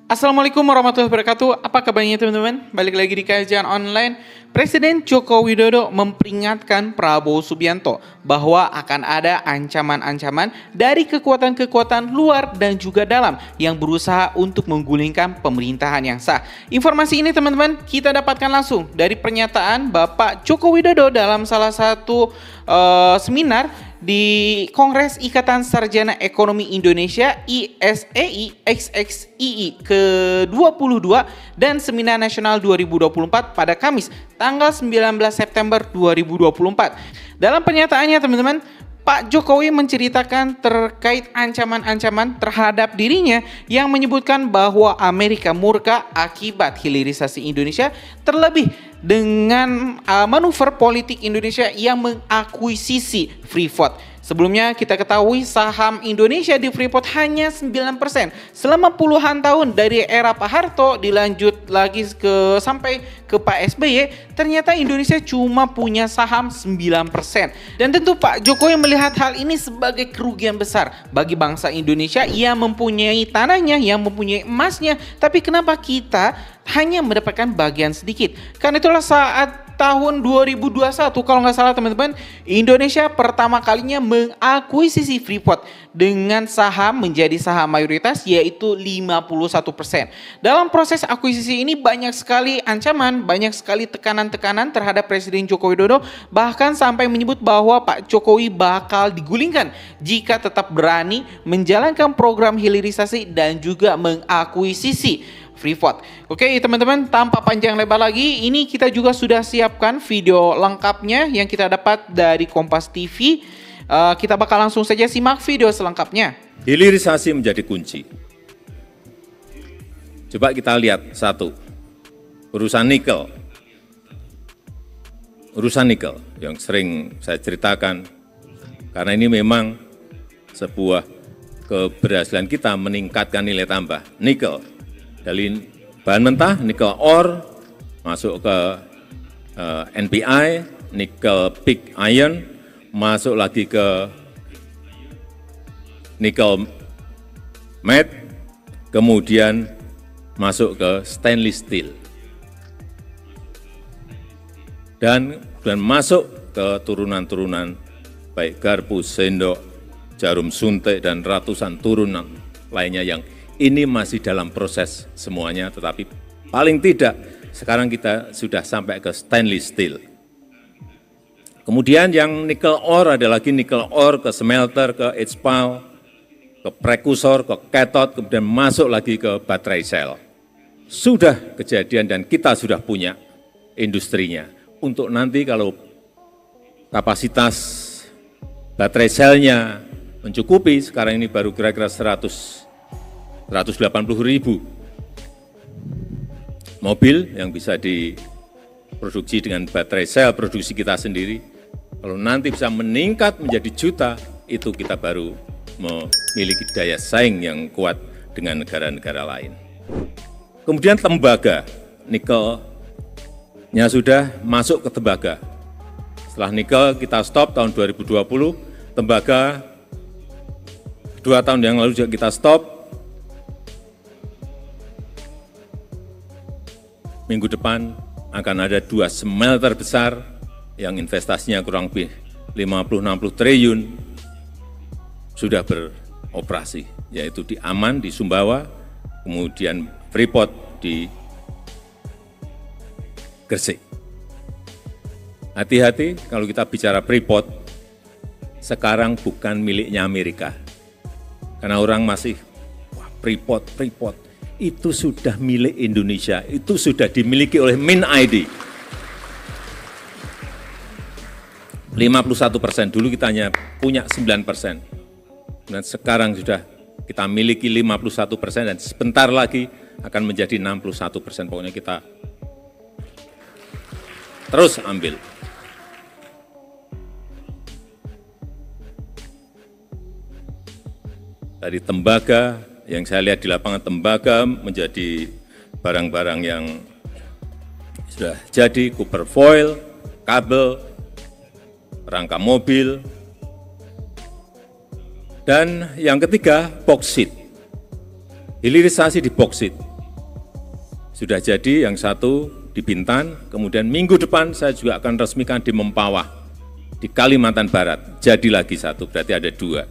Assalamualaikum warahmatullahi wabarakatuh. Apa kabarnya teman-teman? Balik lagi di kajian online. Presiden Joko Widodo memperingatkan Prabowo Subianto bahwa akan ada ancaman-ancaman dari kekuatan-kekuatan luar dan juga dalam yang berusaha untuk menggulingkan pemerintahan yang sah. Informasi ini teman-teman kita dapatkan langsung dari pernyataan Bapak Joko Widodo dalam salah satu seminar di Kongres Ikatan Sarjana Ekonomi Indonesia ISEI XXII ke-22 dan Seminar Nasional 2024 pada Kamis tanggal 19 September 2024. Dalam pernyataannya teman-teman, Pak Jokowi menceritakan terkait ancaman-ancaman terhadap dirinya yang menyebutkan bahwa Amerika murka akibat hilirisasi Indonesia, terlebih dengan manuver politik Indonesia yang mengakuisisi Freeport. Sebelumnya kita ketahui saham Indonesia di Freeport hanya 9%. Selama puluhan tahun dari era Pak Harto dilanjut lagi sampai ke Pak SBY, ternyata Indonesia cuma punya saham 9%. Dan tentu Pak Jokowi melihat hal ini sebagai kerugian besar bagi bangsa Indonesia yang mempunyai tanahnya, yang mempunyai emasnya, tapi kenapa kita hanya mendapatkan bagian sedikit? Karena itulah saat tahun 2021 kalau nggak salah teman-teman, Indonesia pertama kalinya mengakuisisi Freeport dengan saham menjadi saham mayoritas yaitu 51%. Dalam proses akuisisi ini banyak sekali ancaman, banyak sekali tekanan-tekanan terhadap Presiden Joko Widodo, bahkan sampai menyebut bahwa Pak Jokowi bakal digulingkan jika tetap berani menjalankan program hilirisasi dan juga mengakuisisi Freeport. Oke teman-teman, tanpa panjang lebar lagi, ini kita juga sudah siapkan video lengkapnya yang kita dapat dari Kompas TV. Kita bakal langsung saja simak video selengkapnya. Hilirisasi menjadi kunci. Coba kita lihat satu, urusan nikel. Urusan nikel yang sering saya ceritakan, karena ini memang sebuah keberhasilan kita meningkatkan nilai tambah. Nikel, dari bahan mentah, nikel ore, masuk ke NPI, nikel pig iron, masuk lagi ke nikel matte, kemudian masuk ke stainless steel. Dan masuk ke turunan-turunan baik garpu, sendok, jarum suntik, dan ratusan turunan lainnya yang ini masih dalam proses semuanya, tetapi paling tidak sekarang kita sudah sampai ke stainless steel. Kemudian yang nikel ore ada lagi nikel ore ke smelter, ke HPAL, ke prekursor, ke cathode, kemudian masuk lagi ke baterai sel. Sudah kejadian dan kita sudah punya industrinya. Untuk nanti kalau kapasitas baterai selnya mencukupi, sekarang ini baru kira-kira 180.000 mobil yang bisa diproduksi dengan baterai sel produksi kita sendiri. Kalau nanti bisa meningkat menjadi juta, itu kita baru memiliki daya saing yang kuat dengan negara-negara lain. Kemudian tembaga, nikelnya sudah masuk ke tembaga. Setelah nikel kita stop tahun 2020, tembaga 2 tahun yang lalu juga kita stop. Minggu depan akan ada 2 smelter besar yang investasinya kurang lebih 50-60 triliun sudah beroperasi, yaitu di Aman, di Sumbawa, kemudian Freeport di Gresik. Hati-hati kalau kita bicara Freeport, sekarang bukan miliknya Amerika. Karena orang masih, wah Freeport, itu sudah milik Indonesia, itu sudah dimiliki oleh MinID. 51%, dulu kita hanya punya 9%. Dan sekarang sudah kita miliki 51% dan sebentar lagi akan menjadi 61%. Pokoknya kita terus ambil. Dari tembaga, yang saya lihat di lapangan tembaga menjadi barang-barang yang sudah jadi, copper foil, kabel, rangka mobil, dan yang ketiga boksit. hilirisasi di boksit. Sudah jadi yang satu di Bintan, kemudian minggu depan saya juga akan resmikan di Mempawah, di Kalimantan Barat. Jadi lagi satu, berarti ada dua.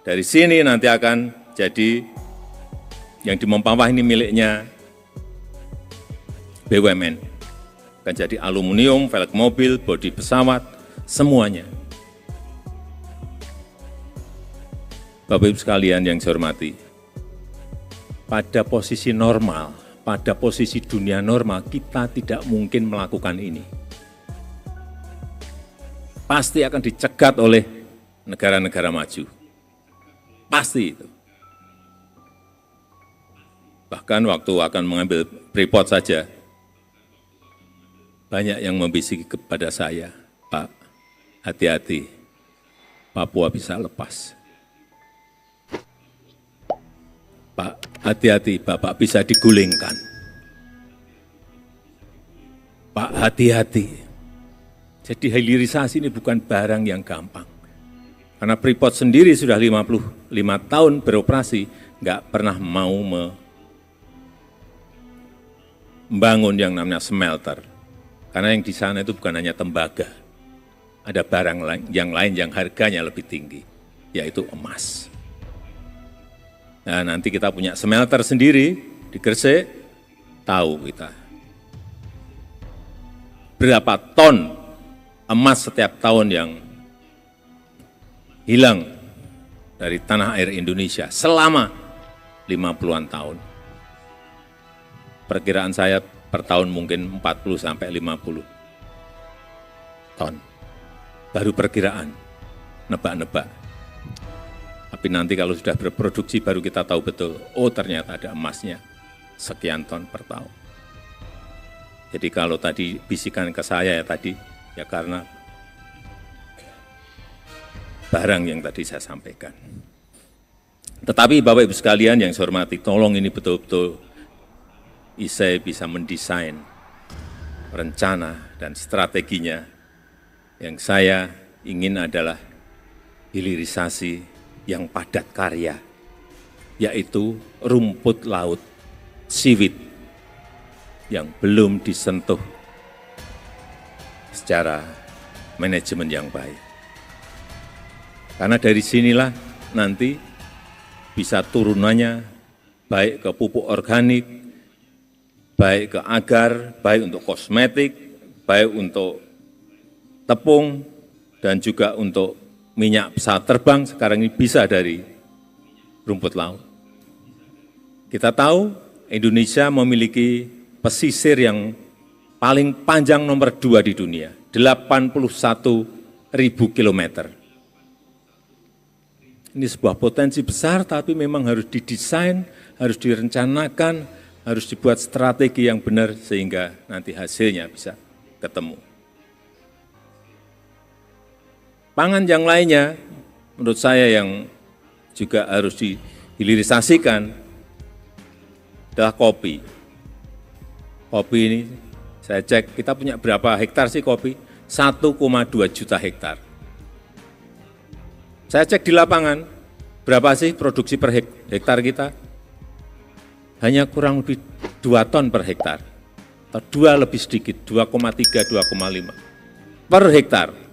Dari sini nanti akan jadi yang di Mempawah ini miliknya BUMN. Akan jadi aluminium, velg mobil, bodi pesawat, semuanya. Bapak Ibu sekalian yang saya hormati, pada posisi normal, pada posisi dunia normal, kita tidak mungkin melakukan ini. Pasti akan dicegat oleh negara-negara maju. Pasti itu. Bahkan waktu akan mengambil Freeport saja, banyak yang membisiki kepada saya, Pak, hati-hati, Papua bisa lepas. Pak, hati-hati, Bapak bisa digulingkan. Pak, hati-hati. Jadi hilirisasi ini bukan barang yang gampang. Karena Freeport sendiri sudah 55 tahun beroperasi, nggak pernah mau membangun yang namanya smelter. Karena yang di sana itu bukan hanya tembaga. Ada barang yang lain yang harganya lebih tinggi, yaitu emas. Nah, nanti kita punya smelter sendiri di Gresik, tahu kita berapa ton emas setiap tahun yang hilang dari tanah air Indonesia selama 50-an tahun. Perkiraan saya per tahun mungkin 40 sampai 50 ton. Baru perkiraan, nebak-nebak. Tapi nanti kalau sudah berproduksi baru kita tahu betul, oh ternyata ada emasnya sekian ton per tahun. Jadi kalau tadi bisikan ke saya ya karena barang yang tadi saya sampaikan. Tetapi Bapak Ibu sekalian yang saya hormati, tolong ini betul-betul ISEE bisa mendesain rencana dan strateginya. Yang saya ingin adalah hilirisasi yang padat karya, yaitu rumput laut, seaweed, yang belum disentuh secara manajemen yang baik. Karena dari sinilah nanti bisa turunannya baik ke pupuk organik, baik ke agar, baik untuk kosmetik, baik untuk tepung, dan juga untuk minyak pesawat terbang sekarang ini bisa dari rumput laut. Kita tahu Indonesia memiliki pesisir yang paling panjang nomor 2 di dunia, 81.000 kilometer. Ini sebuah potensi besar, tapi memang harus didesain, harus direncanakan, harus dibuat strategi yang benar sehingga nanti hasilnya bisa ketemu. Pangan yang lainnya, menurut saya yang juga harus dihilirisasikan adalah kopi. Kopi ini, saya cek, kita punya berapa hektar sih kopi? 1,2 juta hektar. Saya cek di lapangan, berapa sih produksi per hektar kita? Hanya kurang lebih 2 ton per hektar. Atau 2 lebih sedikit, 2,3, 2,5 per hektar.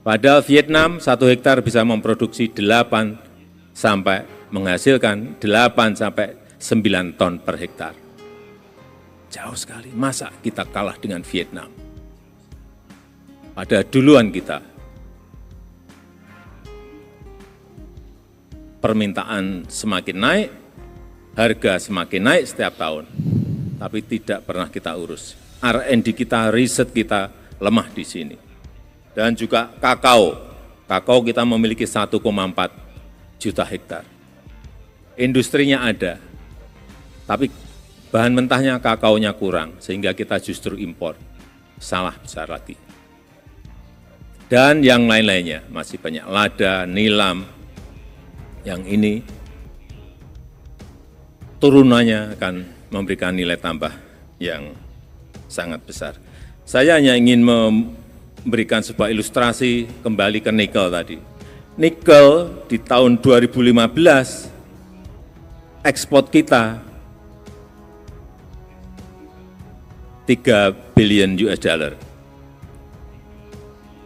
Padahal Vietnam 1 hektar bisa memproduksi 8 sampai menghasilkan 8 sampai 9 ton per hektar. Jauh sekali, masa kita kalah dengan Vietnam? Pada duluan kita. Permintaan semakin naik, harga semakin naik setiap tahun, tapi tidak pernah kita urus. R&D kita, riset kita lemah di sini. Dan juga kakao. Kakao kita memiliki 1,4 juta hektar. Industrinya ada, tapi bahan mentahnya kakaonya kurang, sehingga kita justru impor. Salah besar lagi. Dan yang lain-lainnya, masih banyak lada, nilam, yang ini turunannya akan memberikan nilai tambah yang sangat besar. Saya hanya ingin memberikan sebuah ilustrasi kembali ke nikel tadi. Nikel di tahun 2015 ekspor kita 3 billion US dollar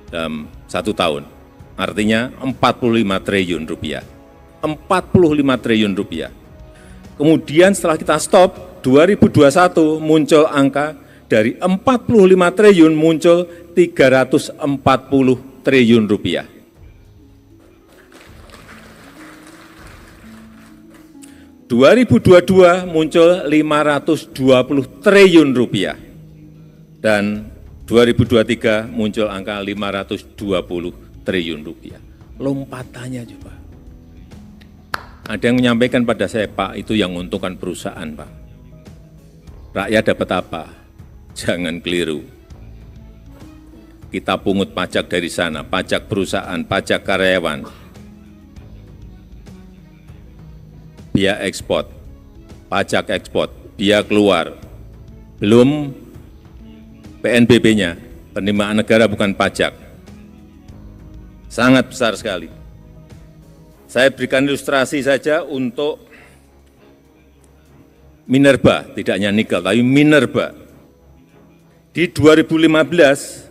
dalam 1 tahun. Artinya 45 triliun rupiah. 45 triliun rupiah. Kemudian setelah kita stop, 2021 muncul angka dari 45 triliun muncul 340 triliun rupiah. ...2022 muncul 520 triliun rupiah. Dan 2023 muncul angka 520 triliun rupiah. Lompatannya coba. Ada yang menyampaikan pada saya, Pak, itu yang menguntungkan perusahaan, Pak. Rakyat dapat apa? Jangan keliru. Kita pungut pajak dari sana, pajak perusahaan, pajak karyawan, biaya ekspor, pajak ekspor, biaya keluar, belum PNBP-nya, penerimaan negara bukan pajak. Sangat besar sekali. Saya berikan ilustrasi saja untuk minerba, tidak hanya nikel, tapi minerba. Di 2015,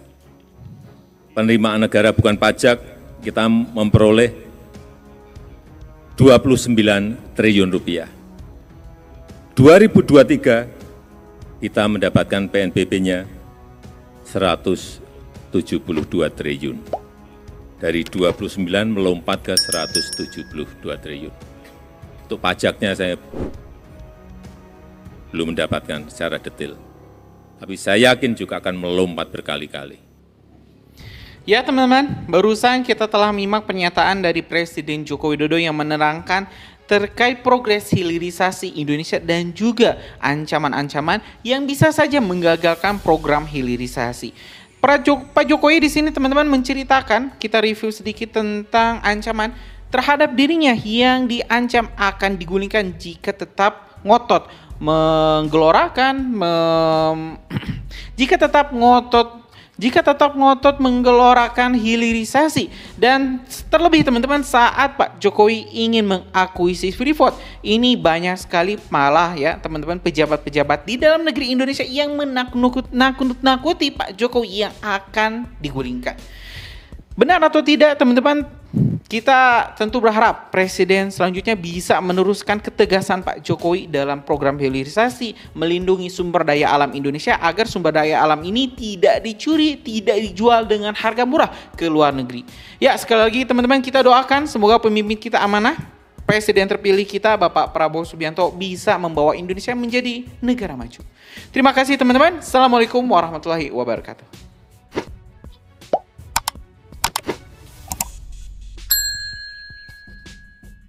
penerimaan negara bukan pajak, kita memperoleh 29 triliun rupiah. 2023, kita mendapatkan PNBP-nya 172 triliun. Dari 29 melompat ke 172 triliun. Untuk pajaknya saya belum mendapatkan secara detail. Tapi saya yakin juga akan melompat berkali-kali. Ya teman-teman, barusan kita telah menyimak pernyataan dari Presiden Joko Widodo yang menerangkan terkait progres hilirisasi Indonesia dan juga ancaman-ancaman yang bisa saja menggagalkan program hilirisasi. Pak Jokowi di sini teman-teman menceritakan, kita review sedikit tentang ancaman terhadap dirinya yang diancam akan digulingkan jika tetap ngotot menggelorakan jika tetap ngotot menggelorakan hilirisasi. Dan terlebih teman-teman, saat Pak Jokowi ingin mengakuisisi Freeport, ini banyak sekali malah ya teman-teman pejabat-pejabat di dalam negeri Indonesia yang menakut-nakuti Pak Jokowi yang akan digulingkan. Benar atau tidak teman-teman, kita tentu berharap Presiden selanjutnya bisa meneruskan ketegasan Pak Jokowi dalam program hilirisasi, melindungi sumber daya alam Indonesia agar sumber daya alam ini tidak dicuri, tidak dijual dengan harga murah ke luar negeri. Ya, sekali lagi teman-teman, kita doakan semoga pemimpin kita amanah, Presiden terpilih kita Bapak Prabowo Subianto bisa membawa Indonesia menjadi negara maju. Terima kasih teman-teman. Assalamualaikum warahmatullahi wabarakatuh.